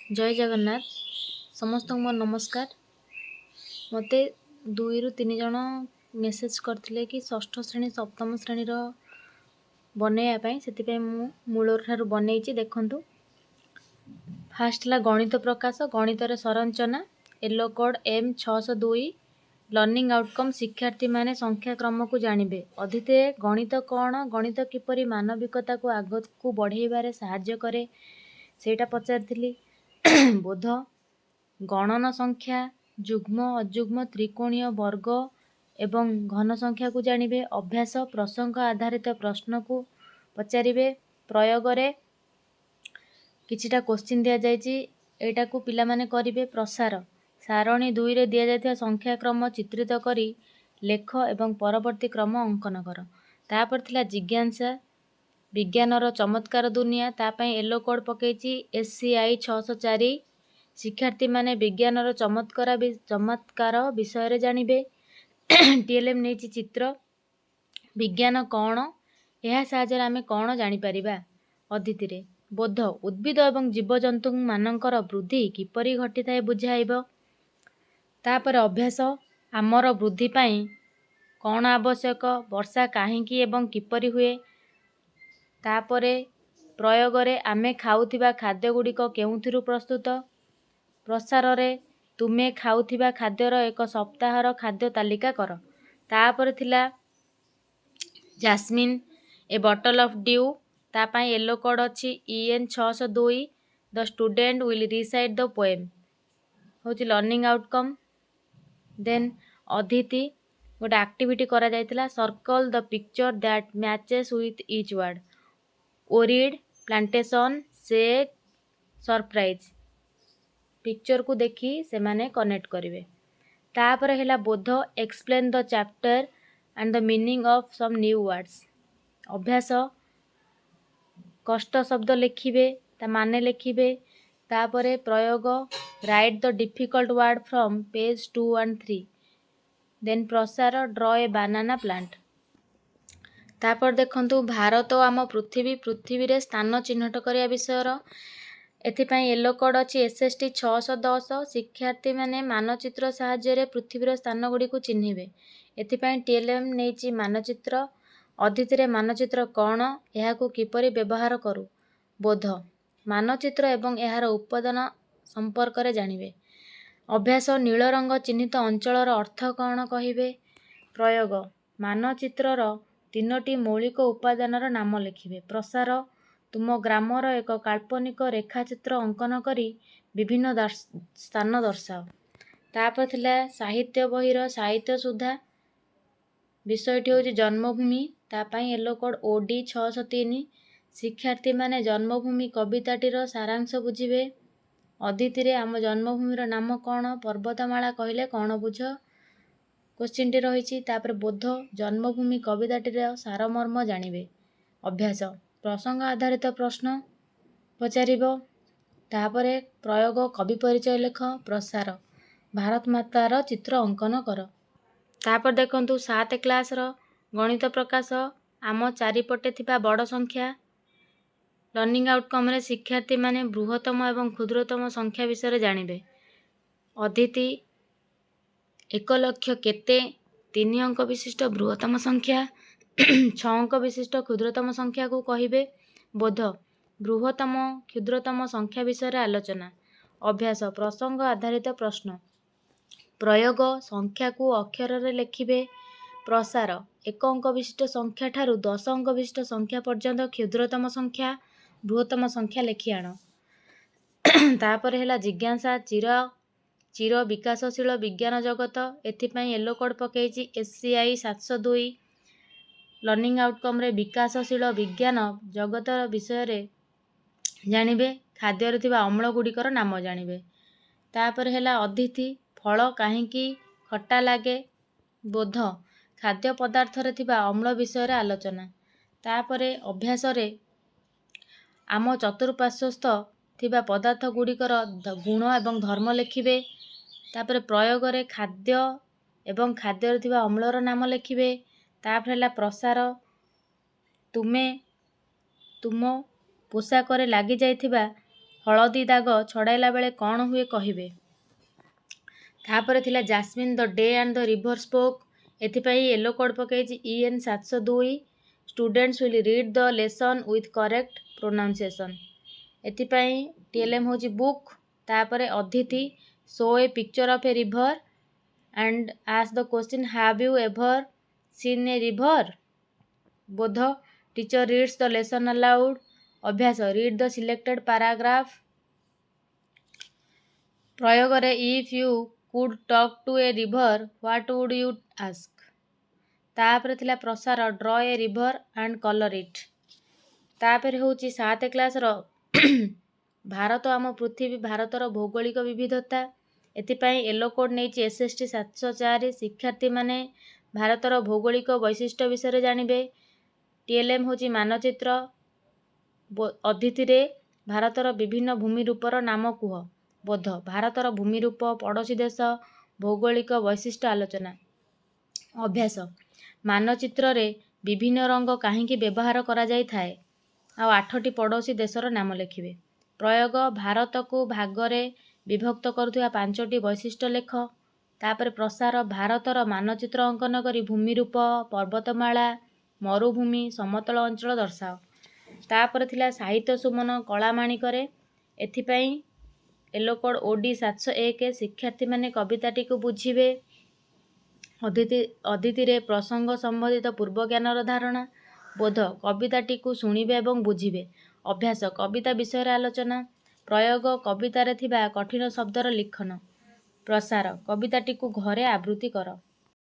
जय जगन्नाथ समस्त मोर नमस्कार। मते 2 ରୁ 3 जन मेसेज करथिले कि षष्ठ श्रेणी सप्तम श्रेणी रो बनेया पई सेति मु मूलर ठारू बनेइची देखंतु। फास्ट ला गणित प्रकाश गणित रे संरचना yellow code M 602 learning outcome शिक्षार्थी माने संख्या क्रम को जानिबे। अधिते गणित कोन गणित किपरि मानविकता को आगत को बढ़ेबारे सहाय्य करे सेटा पचारथिली। बोध गणन संख्या युग्म अयुग्म त्रिकोणीय वर्ग एवं घन संख्या को जानिबे। अभ्यास प्रसंग आधारित प्रश्न को पचारिबे। प्रयोग रे किछिटा क्वेश्चन दिया जायछि एटा को पिला माने करिवे। प्रसार सारणी 2 रे दिया जायथिया संख्या क्रम चित्रित करी लेख एवं परवर्ती क्रम अंकन कर। तापर थिला जिज्ञासा विज्ञानर चमत्कार दुनिया तापाई येलो कोड पकेछि SCI 604 शिक्षार्थी माने विज्ञानर चमत्कार विषय रे जानिबे। TLM नेछि चित्र विज्ञान कोन एहा साहाय्य आमे कोन जानि परिबा। अदिति रे बोध उद्भिद एवं जीवजंतु मानकर वृद्धि किपरि घटिथाय बुझाइबो। तापर अभ्यास आमर वृद्धि पाई कोन आवश्यक वर्षा काहेकि एवं किपरि हुए। तापरे प्रयोग रे आमे खाउथिबा खाद्य गुडिक केउथिरु प्रस्तुत। प्रसार रे तुमे खाउथिबा खाद्यर एक सप्ताहर खाद्य तालिका कर। तापर थिला jasmine a bottle of dew तापाई येलो कोड अछि EN 602 the student will recite the poem होची लर्निंग आउटकम। देन अदिति गोटे एक्टिविटी करा जायतिला circle the picture that matches with each word ओरिड प्लांटेशन शेक सरप्राइज पिक्चर को देखी से माने कनेक्ट करिवे। तापर हेला बोध explain the chapter and the meaning of some new words. अभ्यास कष्ट शब्द लिखिबे ता माने लिखिबे। तापरे प्रयोग write the difficult word from page 2 and 3। Then प्रसार ड्रॉ ए बनाना प्लांट। तापर देखंतु भारत और आम पृथ्वी रे स्थान चिन्हट करिया विषयर एथिपाई येलो कोड अछि SST 610 शिक्षार्थी माने मानचित्र सहाय्य रे पृथ्वीर स्थान गुडी को चिन्हिबे। एथिपाई TLM नेछि मानचित्र अदिति रे मानचित्र कोन एहा को किपरि व्यवहार करू। बोध मानचित्र एवं एहार उपादान संपर्क रे जानिबे। अभ्यास नील रंग चिन्हित अंचलर अर्थ कोन कहिबे। प्रयोग मानचित्रर 3टी मौलिक उपादानर नाम लिखिबे। प्रसार तुम ग्रामर एक काल्पनिक रेखाचित्र अंकन करी विभिन्न स्थान दर्शाओ। तापर थिला साहित्य बहिर साहित्य सुधा विषयटी होची जन्मभूमि तापाई येलो कोड OD 603 शिक्षार्थी माने जन्मभूमि कविताटीर सारांश बुझिबे। अदिति रे आम जन्मभूमिर नाम कोन पर्वतमाला कहले कोन बुझ क्वेश्चन टी रहिछि। तापर बोध जन्मभूमि कविताटीर सारमर्म जानिबे। अभ्यास प्रसंग आधारित प्रश्न पचारिबो। तापरे प्रयोग कवि परिचय लेख। प्रसार भारत मातार चित्र अंकन कर। तापर देखंतु 7 क्लास रो गणित प्रकाश आम चारिपटे थिबा बड़ संख्या लर्निंग आउटकम रे शिक्षार्थी माने बृहत्तम एवं क्षुद्रतम संख्या विषय जानिबे। अदिति 1 लक्ष केते 3 अंक विशिष्ट बृहत्तम संख्या 6 अंक विशिष्ट क्षुद्रतम संख्या को कहिबे। बोध बृहत्तम क्षुद्रतम संख्या विषय आलोचना। अभ्यास प्रसंग आधारित प्रश्न। प्रयोग संख्या को अक्षर रे लिखिबे। प्रसार 1 अंक विशिष्ट संख्या ठारू 10 अंक विशिष्ट संख्या पर्यंत क्षुद्रतम संख्या बृहत्तम संख्या लिखि आण। तापर हेला जिज्ञासा चिर विकासशील विज्ञान जगत एथिपाई येलो कोड पकेछि SCI 702 लर्निंग आउटकम रे विकासशील विज्ञान जगत विषय रे जानिबे। खाद्य रे थिबा अम्ल गुडिकर नाम जानिबे। तापर हेला अदिति फल काहेकि खट्टा लागे। बोध खाद्य पदार्थ रे थिबा अम्ल विषय रे आलोचना। तापरे अभ्यास रे आम चतुर्पार्श्वस्थ थिबा पदार्थ गुडिकर गुण एवं धर्म लिखिबे। तापरे प्रयोग रे खाद्य एवं खाद्य रे थिबा अम्लर नाम लिखिबे। तापर हेला प्रसार तुम पोशाक रे लागि जाइथिबा ହଳଦୀ ଦାଗ ଛଡ଼ାଇଲା ବେଳେ କ'ଣ ହୁଏ କହିବେ। ତାପରେ ଥିଲା jasmine the day and the river spoke. ଏଥିପାଇଁ ୟେଲୋ କୋଡ଼୍ ପକାଇଛି EN 702। Students will read the lesson with correct pronunciation. ଏଥିପାଇଁ TLM ହେଉଛି ବୁକ୍। ତାପରେ Aditi show a picture of a river and ask the question have you ever seen a river. ବୋଧ teacher reads the lesson aloud. ଅଭ୍ୟାସ read the selected paragraph. ପ୍ରୟୋଗରେ if you could talk to a river what would you ask. ତାପରେ ଥିଲା ପ୍ରସାର draw a river and colour it. ତାପରେ ହେଉଛି 7 କ୍ଲାସ୍ର ଭାରତ ଆମ ପୃଥିବୀ ଭାରତର ଭୌଗୋଳିକ ବିବିଧତା। ଏଥିପାଇଁ ୟେଲୋ କୋଡ୍ ନେଇଛି SST 704। ଶିକ୍ଷାର୍ଥୀମାନେ ଭାରତର ଭୌଗୋଳିକ ବୈଶିଷ୍ଟ୍ୟ ବିଷୟରେ ଜାଣିବେ। TLM ହେଉଛି ମାନଚିତ୍ର। ଅଦିତିରେ ଭାରତର ବିଭିନ୍ନ ଭୂମିରୂପର ନାମ କୁହ। ବୋଧ ଭାରତର ଭୂମିରୂପ, ପଡ଼ୋଶୀ ଦେଶ, ଭୌଗୋଳିକ ବୈଶିଷ୍ଟ୍ୟ ଆଲୋଚନା। ଅଭ୍ୟାସ ମାନଚିତ୍ରରେ ବିଭିନ୍ନ ରଙ୍ଗ କାହିଁକି ବ୍ୟବହାର କରାଯାଇଥାଏ ଆଉ 8ଟି ପଡ଼ୋଶୀ ଦେଶର ନାମ ଲେଖିବେ। ପ୍ରୟୋଗ ଭାରତକୁ ଭାଗରେ ବିଭକ୍ତ କରୁଥିବା 5ଟି ବୈଶିଷ୍ଟ୍ୟ ଲେଖ। ତାପରେ ପ୍ରସାର ଭାରତର ମାନଚିତ୍ର ଅଙ୍କନ କରି ଭୂମିରୂପ, ପର୍ବତମାଳା, ମରୁଭୂମି, ସମତଳ ଅଞ୍ଚଳ ଦର୍ଶାଅ। ତାପରେ ଥିଲା ସାହିତ୍ୟ ସୁମନ କଳାମାଣିକରେ। ଏଥିପାଇଁ ୟେଲୋ କୋଡ୍ OD 701। ଶିକ୍ଷାର୍ଥୀମାନେ କବିତାଟିକୁ ବୁଝିବେ। ଅଦିତିରେ ପ୍ରସଙ୍ଗ ସମ୍ବନ୍ଧିତ ପୂର୍ବଜ୍ଞାନର ଧାରଣା। ବୋଧ କବିତାଟିକୁ ଶୁଣିବେ ଏବଂ ବୁଝିବେ। ଅଭ୍ୟାସ କବିତା ବିଷୟରେ ଆଲୋଚନା। ପ୍ରୟୋଗ କବିତାରେ ଥିବା କଠିନ ଶବ୍ଦର ଲିଖନ। ପ୍ରସାର କବିତାଟିକୁ ଘରେ ଆବୃତ୍ତି କର।